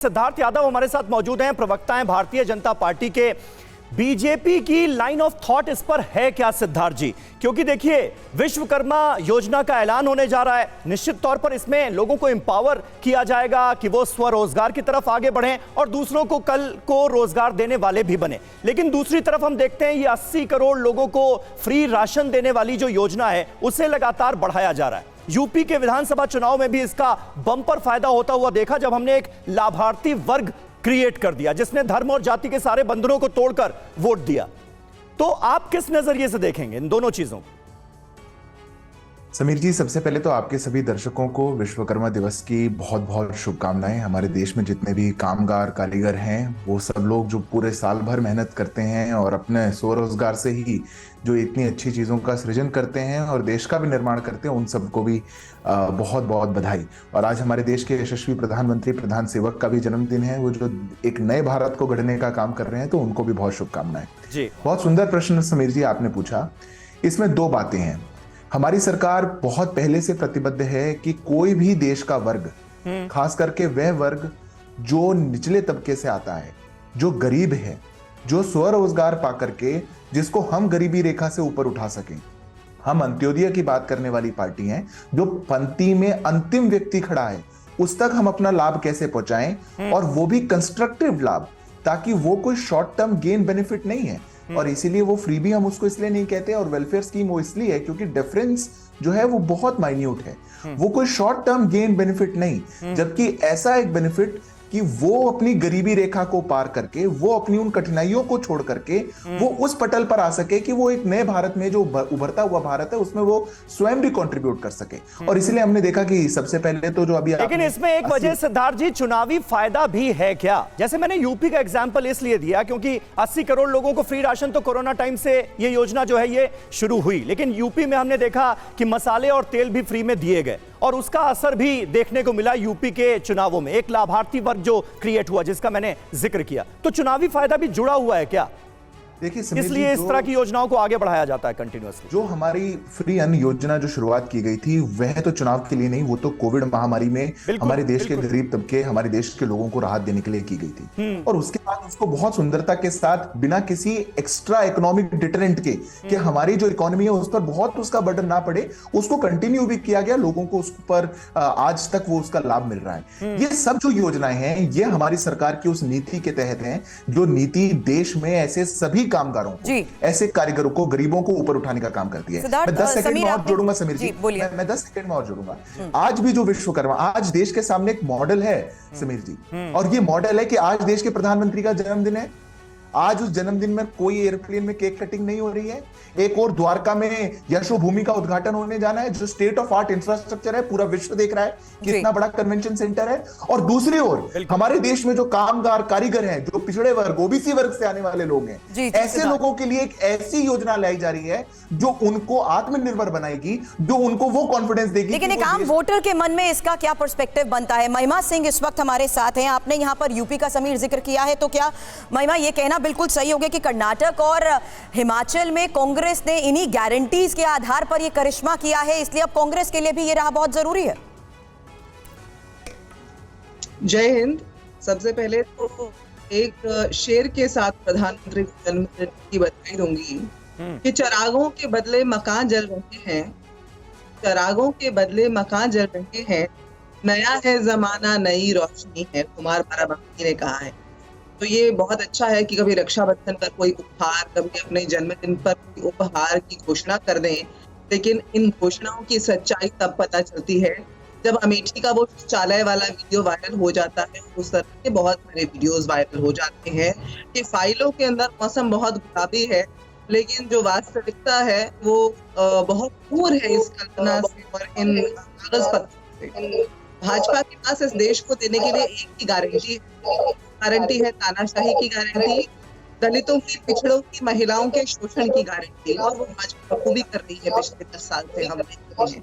सिद्धार्थ यादव हमारे साथ मौजूद हैं, प्रवक्ता हैं भारतीय जनता पार्टी के। बीजेपी की लाइन ऑफ थॉट इस पर है क्या सिद्धार्थ जी? क्योंकि देखिए, विश्वकर्मा योजना का ऐलान होने जा रहा है। निश्चित तौर पर इसमें लोगों को एम्पावर किया जाएगा कि वो स्वरोजगार की तरफ आगे बढ़ें और दूसरों को कल को रोजगार देने वाले भी बने। लेकिन दूसरी तरफ हम देखते हैं ये 80 करोड़ लोगों को फ्री राशन देने वाली जो योजना है उसे लगातार बढ़ाया जा रहा है। यूपी के विधानसभा चुनाव में भी इसका बम्पर फायदा होता हुआ देखा जब हमने एक लाभार्थी वर्ग क्रिएट कर दिया जिसने धर्म और जाति के सारे बंधनों को तोड़कर वोट दिया। तो आप किस नजरिए से देखेंगे इन दोनों चीजों को? समीर जी, सबसे पहले तो आपके सभी दर्शकों को विश्वकर्मा दिवस की बहुत बहुत शुभकामनाएं। हमारे देश में जितने भी कामगार कारीगर हैं वो सब लोग जो पूरे साल भर मेहनत करते हैं और अपने स्वरोजगार से ही जो इतनी अच्छी चीज़ों का सृजन करते हैं और देश का भी निर्माण करते हैं, उन सबको भी बहुत बहुत बधाई। और आज हमारे देश के यशस्वी प्रधानमंत्री प्रधान सेवक का भी जन्मदिन है, वो जो एक नए भारत को गढ़ने का काम कर रहे हैं, तो उनको भी बहुत शुभकामनाएं जी। बहुत सुंदर प्रश्न समीर जी आपने पूछा। इसमें दो बातें हैं। हमारी सरकार बहुत पहले से प्रतिबद्ध है कि कोई भी देश का वर्ग, खास करके वह वर्ग जो निचले तबके से आता है, जो गरीब है, जो स्वरोजगार पा करके जिसको हम गरीबी रेखा से ऊपर उठा सकें। हम अंत्योदय की बात करने वाली पार्टी हैं। जो पंक्ति में अंतिम व्यक्ति खड़ा है उस तक हम अपना लाभ कैसे पहुंचाएं, और वो भी कंस्ट्रक्टिव लाभ, ताकि वो कोई शॉर्ट टर्म गेन बेनिफिट नहीं है। और इसीलिए वो फ्री भी हम उसको इसलिए नहीं कहते, और वेलफेयर स्कीम वो इसलिए है क्योंकि डिफरेंस जो है वो बहुत माइन्यूट है। वो कोई शॉर्ट टर्म गेन बेनिफिट नहीं, जबकि ऐसा एक बेनिफिट कि वो अपनी गरीबी रेखा को पार करके, वो अपनी उन कठिनाइयों को छोड़ करके वो उस पटल पर आ सके कि वो एक नए भारत में, जो उभरता हुआ भारत है, उसमें वो स्वयं भी कंट्रीब्यूट कर सके। और इसलिए हमने देखा कि सबसे पहले तो जो अभी, लेकिन इसमें एक वजह सिद्धार्थ जी चुनावी फायदा भी है क्या? जैसे मैंने यूपी का एग्जांपल इसलिए दिया क्योंकि 80 करोड़ लोगों को फ्री राशन तो कोरोना टाइम से ये योजना जो है ये शुरू हुई, लेकिन यूपी में हमने देखा कि मसाले और तेल भी फ्री में दिए गए और उसका असर भी देखने को मिला यूपी के चुनावों में। एक लाभार्थी वर्ग जो क्रिएट हुआ जिसका मैंने जिक्र किया, तो चुनावी फायदा भी जुड़ा हुआ है क्या? देखिए, इसलिए इस तरह की योजनाओं को आगे बढ़ाया जाता है कंटिन्यूअसली। जो हमारी फ्री अन्न योजना जो शुरुआत की गई थी वह तो चुनाव के लिए नहीं, वो तो कोविड महामारी में हमारे देश के गरीब तबके, हमारे देश के लोगों को राहत देने के लिए की गई थी। और उसके बाद उसको बहुत सुंदरता के साथ, बिना किसी एक्स्ट्रा इकोनॉमिक डिटरेंट के, कि हमारी जो इकोनॉमी है उस पर बहुत उसका बर्डन ना पड़े, उसको कंटिन्यू भी किया गया। लोगों को उस पर आज तक वो उसका लाभ मिल रहा है। ये सब जो योजनाएं हैं ये हमारी सरकार की उस नीति के तहत हैं, जो नीति देश में ऐसे सभी कामगारों को, ऐसे कारीगरों को, गरीबों को ऊपर उठाने का काम करती है। मैं 10 सेकंड में और जोड़ूंगा समीर जी, मैं 10 सेकंड में और जोड़ूंगा। आज भी जो विश्वकर्मा, आज देश के सामने एक मॉडल है समीर जी, और ये मॉडल है कि आज देश के प्रधानमंत्री का जन्मदिन है। आज उस जन्मदिन में कोई एयरप्लेन में केक कटिंग नहीं हो रही है। एक और द्वारका में यशो भूमि का उद्घाटन होने जाना है, जो स्टेट ऑफ आर्ट इंफ्रास्ट्रक्चर है, पूरा विश्व देख रहा है कितना बड़ा कन्वेंशन सेंटर है। और दूसरी ओर हमारे देश में जो कामगार कारीगर हैं, जो पिछड़े वर्ग, ओबीसी वर्ग से आने वाले लोग हैं, ऐसे लोगों के लिए एक ऐसी योजना लाई जा रही है जो उनको आत्मनिर्भर बनाएगी, जो उनको वो कॉन्फिडेंस देगी। लेकिन एक आम वोटर के मन में इसका क्या पर्सपेक्टिव बनता है? महिमा सिंह इस वक्त हमारे साथ हैं। आपने यहाँ पर यूपी का समीर जिक्र किया है, तो क्या महिमा ये कहना बिल्कुल सही हो गया कि कर्नाटक और हिमाचल में कांग्रेस ने इन्हीं गारंटीज के आधार पर ये करिश्मा किया है, इसलिए अब कांग्रेस के लिए भी ये राह बहुत जरूरी है? जय हिंद। सबसे पहले तो एक शेर के साथ प्रधानमंत्री जन्मदिन की बधाई दूंगी कि चिरागों के बदले मकान जल रहे हैं, चिरागों के बदले मकान जल रहे हैं, नया है जमाना नई रोशनी है, कुमार बाराबंकी ने कहा है। तो ये बहुत अच्छा है कि कभी रक्षाबंधन पर कोई उपहार, कभी अपने जन्मदिन पर कोई उपहार की घोषणा कर दें, लेकिन इन घोषणाओं की सच्चाई तब पता चलती है जब अमेठी का वो शौचालय वाला वीडियो वायरल हो जाता है। उस तरह के बहुत सारे वीडियोस वायरल हो जाते हैं कि फाइलों के अंदर मौसम बहुत गुलाबी है, लेकिन जो वास्तविकता है वो बहुत दूर है इस कल्पना से और इन कागज पत्रों से। भाजपा के पास इस देश को देने के लिए एक ही गारंटी है, तानाशाही की गारंटी, दलितों की, पिछड़ों की, महिलाओं के शोषण की गारंटी, और वो भाजपा को भी कर रही है पिछले 10 साल से हम देखते हैं।